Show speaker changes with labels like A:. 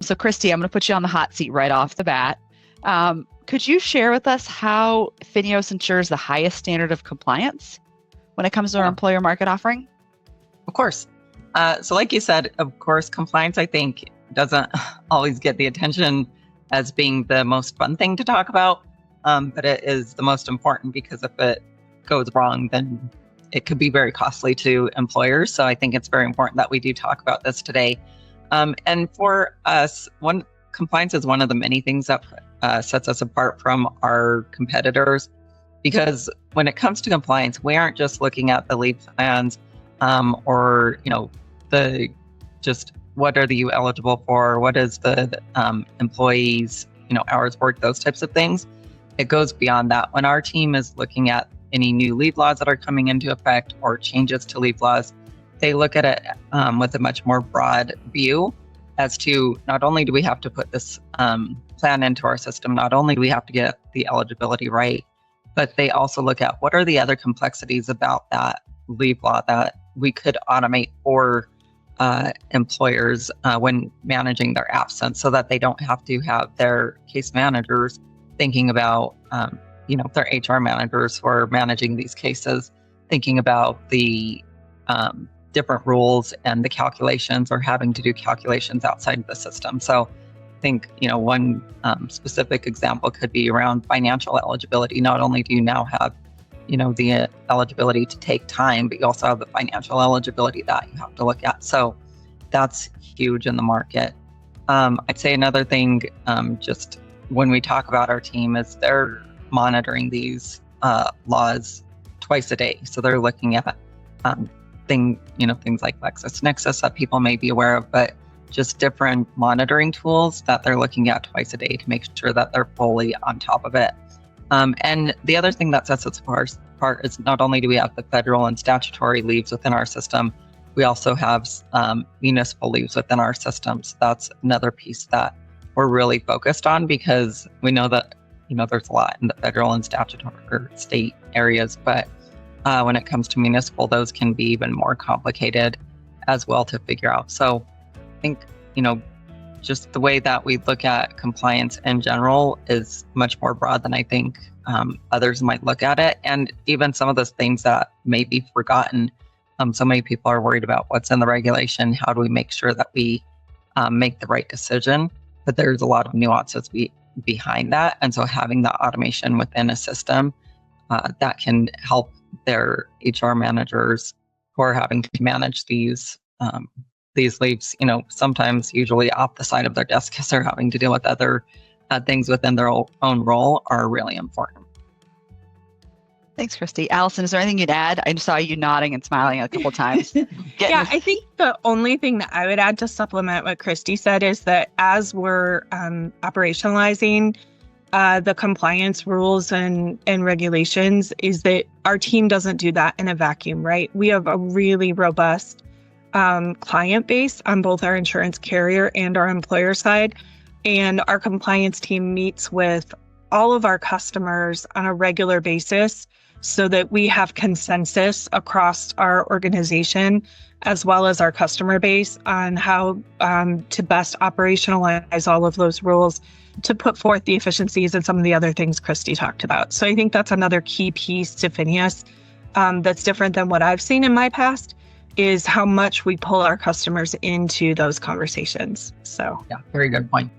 A: So Christy, I'm going to put you on the hot seat right off the bat. Could you share with us how FINEOS ensures the highest standard of compliance when it comes to our employer market offering?
B: Of course. So like you said, of course, compliance, I think, doesn't always get the attention as being the most fun thing to talk about. But it is the most important, because if it goes wrong, then it could be very costly to employers. So I think it's very important that we do talk about this today. And for us, compliance is one of the many things that sets us apart from our competitors, because when it comes to compliance, we aren't just looking at the leave plans or just what are you eligible for, what is the employees hours worked, those types of things. It goes beyond that. When our team is looking at any new leave laws that are coming into effect or changes to leave laws, they look at it with a much more broad view as to not only do we have to put this plan into our system, not only do we have to get the eligibility right, but they also look at what are the other complexities about that leave law that we could automate for employers when managing their absence, so that they don't have to have their case managers thinking about, their HR managers who are managing these cases, thinking about the different rules and the calculations, or having to do calculations outside of the system. So I think, one specific example could be around financial eligibility. Not only do you now have, the eligibility to take time, but you also have the financial eligibility that you have to look at. So that's huge in the market. I'd say another thing, just when we talk about our team, is they're monitoring these laws twice a day. So they're looking at things like LexisNexis that people may be aware of, but just different monitoring tools that they're looking at twice a day to make sure that they're fully on top of it. And the other thing that sets us apart is not only do we have the federal and statutory leaves within our system, we also have municipal leaves within our system. So that's another piece that we're really focused on, because we know that there's a lot in the federal and statutory or state areas, but when it comes to municipal, those can be even more complicated as well to figure out. So I think, just the way that we look at compliance in general is much more broad than I think others might look at it. And even some of those things that may be forgotten. So many people are worried about what's in the regulation. How do we make sure that we make the right decision? But there's a lot of nuances behind that. And so having the automation within a system that can help their HR managers who are having to manage these leaves, sometimes usually off the side of their desk because they're having to deal with other things within their own role, are really important.
A: Thanks, Christy. Allison, is there anything you'd add? I saw you nodding and smiling a couple of times.
C: I think the only thing that I would add to supplement what Christy said is that as we're operationalizing the compliance rules and regulations, is that our team doesn't do that in a vacuum, right? We have a really robust client base on both our insurance carrier and our employer side. And our compliance team meets with all of our customers on a regular basis so that we have consensus across our organization as well as our customer base on how to best operationalize all of those rules to put forth the efficiencies and some of the other things Christy talked about. So I think that's another key piece to FINEOS that's different than what I've seen in my past, is how much we pull our customers into those conversations. So
B: yeah, very good point.